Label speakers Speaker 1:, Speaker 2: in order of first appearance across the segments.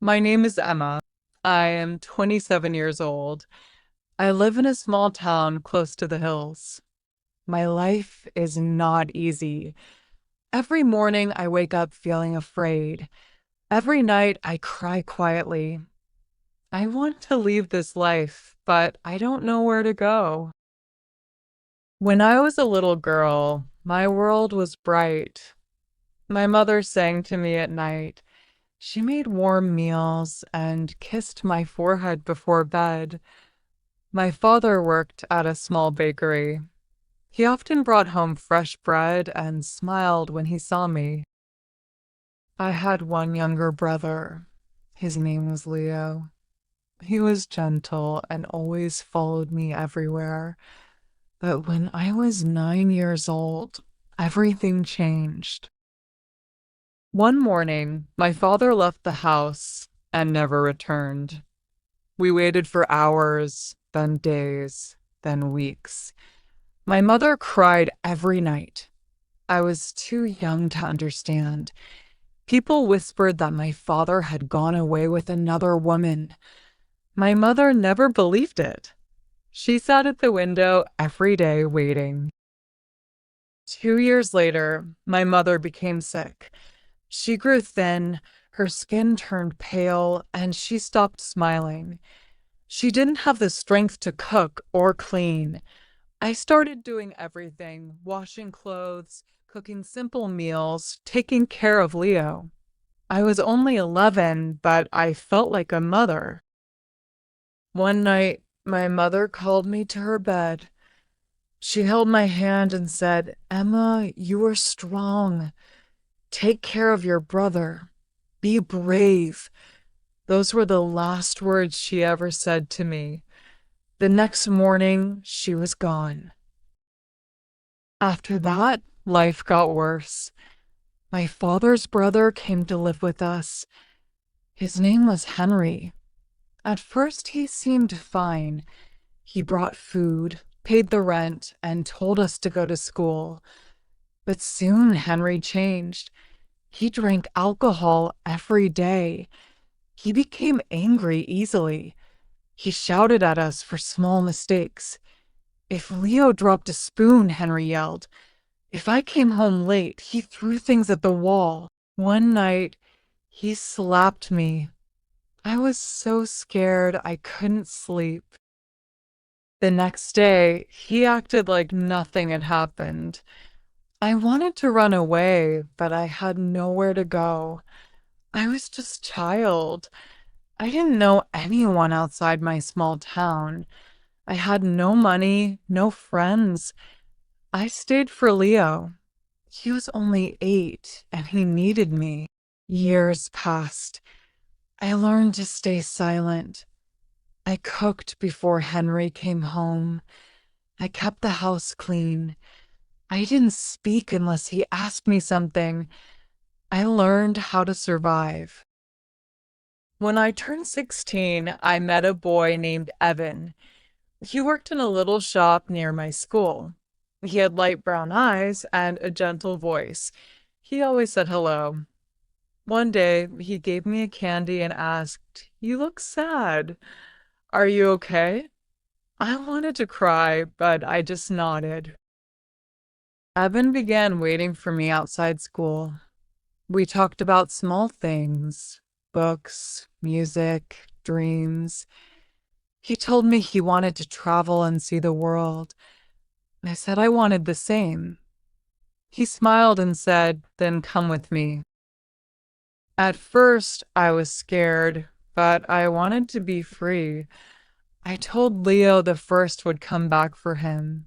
Speaker 1: My name is Emma. I am 27 years old. I live in a small town close to the hills. My life is not easy. Every morning I wake up feeling afraid. Every night I cry quietly. I want to leave this life, but I don't know where to go. When I was a little girl, my world was bright. My mother sang to me at night. She made warm meals and kissed my forehead before bed. My father worked at a small bakery. He often brought home fresh bread and smiled when he saw me. I had one younger brother. His name was Leo. He was gentle and always followed me everywhere. But when I was 9 years old, everything changed. One morning, my father left the house and never returned. We waited for hours, then days, then weeks. My mother cried every night. I was too young to understand. People whispered that my father had gone away with another woman. My mother never believed it. She sat at the window every day waiting. 2 years later, my mother became sick. She grew thin, her skin turned pale, and she stopped smiling. She didn't have the strength to cook or clean. I started doing everything, washing clothes, cooking simple meals, taking care of Leo. I was only 11, but I felt like a mother. One night, my mother called me to her bed. She held my hand and said, "Emma, you are strong. Take care of your brother. Be brave." Those were the last words she ever said to me. The next morning, she was gone. After that, life got worse. My father's brother came to live with us. His name was Henry. At first, he seemed fine. He brought food, paid the rent, and told us to go to school. But soon Henry changed. He drank alcohol every day. He became angry easily. He shouted at us for small mistakes. If Leo dropped a spoon, Henry yelled. If I came home late, he threw things at the wall. One night, he slapped me. I was so scared I couldn't sleep. The next day, he acted like nothing had happened. I wanted to run away, but I had nowhere to go. I was just a child. I didn't know anyone outside my small town. I had no money, no friends. I stayed for Leo. He was only 8 and he needed me. Years passed. I learned to stay silent. I cooked before Henry came home. I kept the house clean. I didn't speak unless he asked me something. I learned how to survive. When I turned 16, I met a boy named Evan. He worked in a little shop near my school. He had light brown eyes and a gentle voice. He always said hello. One day, he gave me a candy and asked, "You look sad. Are you okay?" I wanted to cry, but I just nodded. Evan began waiting for me outside school. We talked about small things, books, music, dreams. He told me he wanted to travel and see the world. I said I wanted the same. He smiled and said, "Then come with me." At first, I was scared, but I wanted to be free. I told Leo the first would come back for him.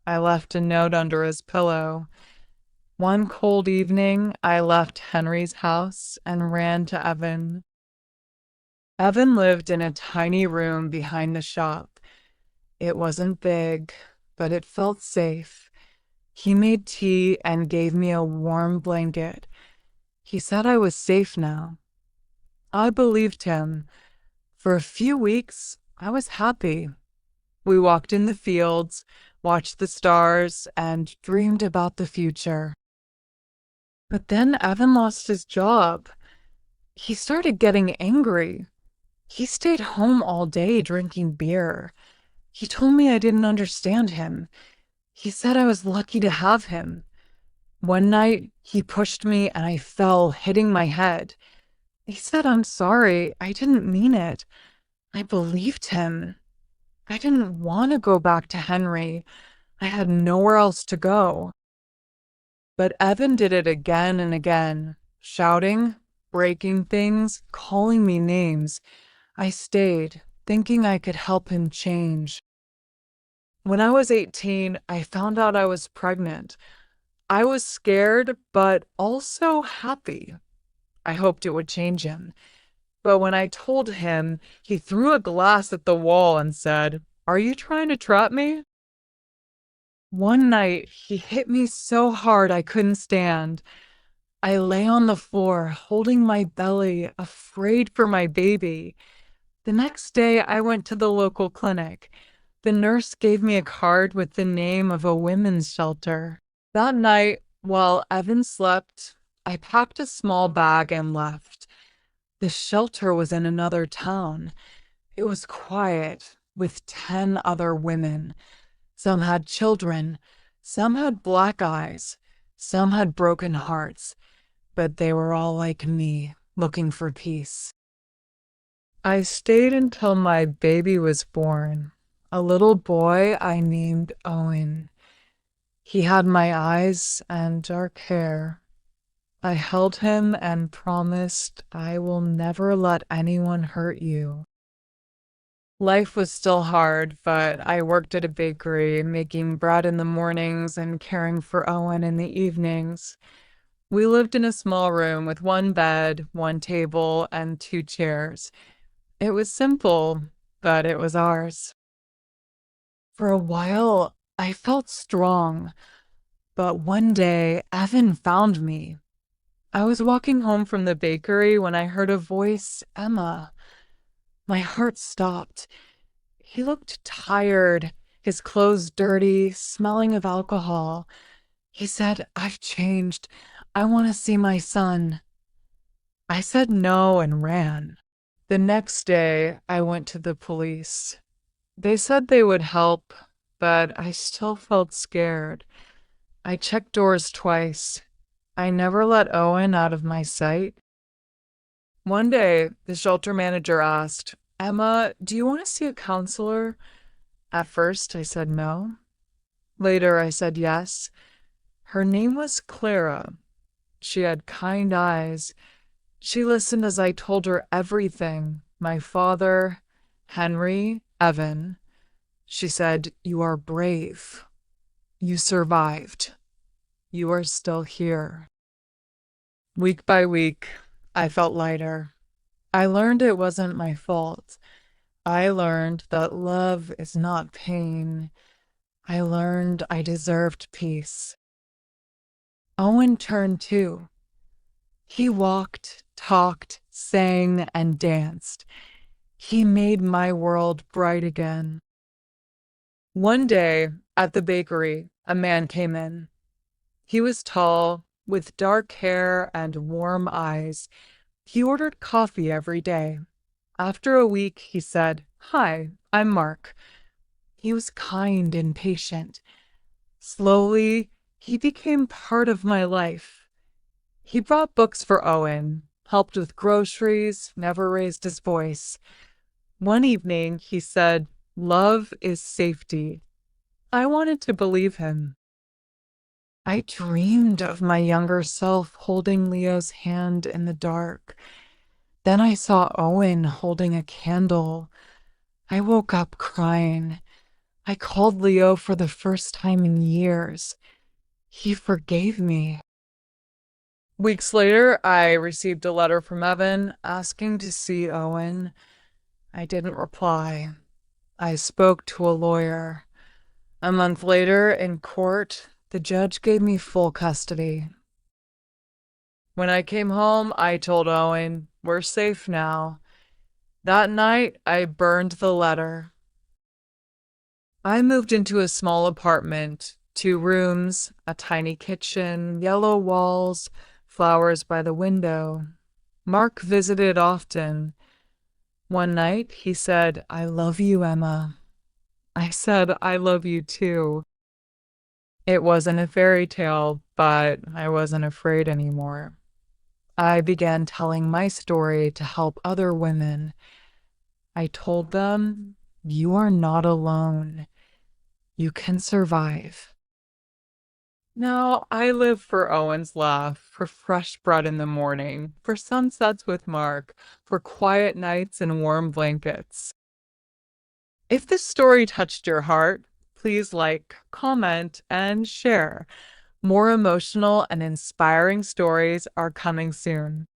Speaker 1: I left a note under his pillow. One cold evening, I left Henry's house and ran to Evan. Evan lived in a tiny room behind the shop. It wasn't big, but it felt safe. He made tea and gave me a warm blanket. He said I was safe now. I believed him. For a few weeks, I was happy. We walked in the fields, watched the stars, and dreamed about the future. But then Evan lost his job. he started getting angry. He stayed home all day drinking beer. He told me I didn't understand him. He said I was lucky to have him. One night, he pushed me and I fell, hitting my head. He said, I'm sorry, I didn't mean it. I believed him. I didn't want to go back to Henry. I had nowhere else to go. But Evan did it again and again, shouting, breaking things, calling me names. I stayed, thinking I could help him change. When I was 18, I found out I was pregnant. I was scared, but also happy. I hoped it would change him. But when I told him, he threw a glass at the wall and said, "Are you trying to trap me?" One night, he hit me so hard I couldn't stand. I lay on the floor, holding my belly, afraid for my baby. The next day, I went to the local clinic. The nurse gave me a card with the name of a women's shelter. That night, while Evan slept, I packed a small bag and left. The shelter was in another town. It was quiet, with 10 other women. Some had children, some had black eyes, some had broken hearts, but they were all like me, looking for peace. I stayed until my baby was born, a little boy I named Owen. He had my eyes and dark hair. I held him and promised I will never let anyone hurt you. Life was still hard, but I worked at a bakery, making bread in the mornings and caring for Owen in the evenings. We lived in a small room with one bed, one table, and 2 chairs. It was simple, but it was ours. For a while, I felt strong, but one day, Evan found me. I was walking home from the bakery when I heard a voice, Emma. My heart stopped. He looked tired, his clothes dirty, smelling of alcohol. He said, I've changed. I want to see my son. I said no and ran. The next day, I went to the police. They said they would help, but I still felt scared. I checked doors twice. I never let Owen out of my sight. One day, the shelter manager asked, Emma, do you want to see a counselor? At first, I said no. Later, I said yes. Her name was Clara. She had kind eyes. She listened as I told her everything. My father, Henry, Evan. She said, you are brave. You survived. You are still here. Week by week, I felt lighter. I learned it wasn't my fault. I learned that love is not pain. I learned I deserved peace. Owen turned 2. He walked, talked, sang, and danced. He made my world bright again. One day, at the bakery, a man came in. He was tall, with dark hair and warm eyes. He ordered coffee every day. After a week, he said, Hi, I'm Mark. He was kind and patient. Slowly, he became part of my life. He brought books for Owen, helped with groceries, never raised his voice. One evening, he said, Love is safety. I wanted to believe him. I dreamed of my younger self holding Leo's hand in the dark. Then I saw Owen holding a candle. I woke up crying. I called Leo for the first time in years. He forgave me. Weeks later, I received a letter from Evan asking to see Owen. I didn't reply. I spoke to a lawyer. A month later, in court, the judge gave me full custody. When I came home, I told Owen, we're safe now. That night, I burned the letter. I moved into a small apartment, 2 rooms, a tiny kitchen, yellow walls, flowers by the window. Mark visited often. One night he said, "I love you, Emma." I said, "I love you too." It wasn't a fairy tale, but I wasn't afraid anymore. I began telling my story to help other women. I told them, "You are not alone. You can survive." Now I live for Owen's laugh, for fresh bread in the morning, for sunsets with Mark, for quiet nights and warm blankets. If this story touched your heart, please like, comment, and share. More emotional and inspiring stories are coming soon.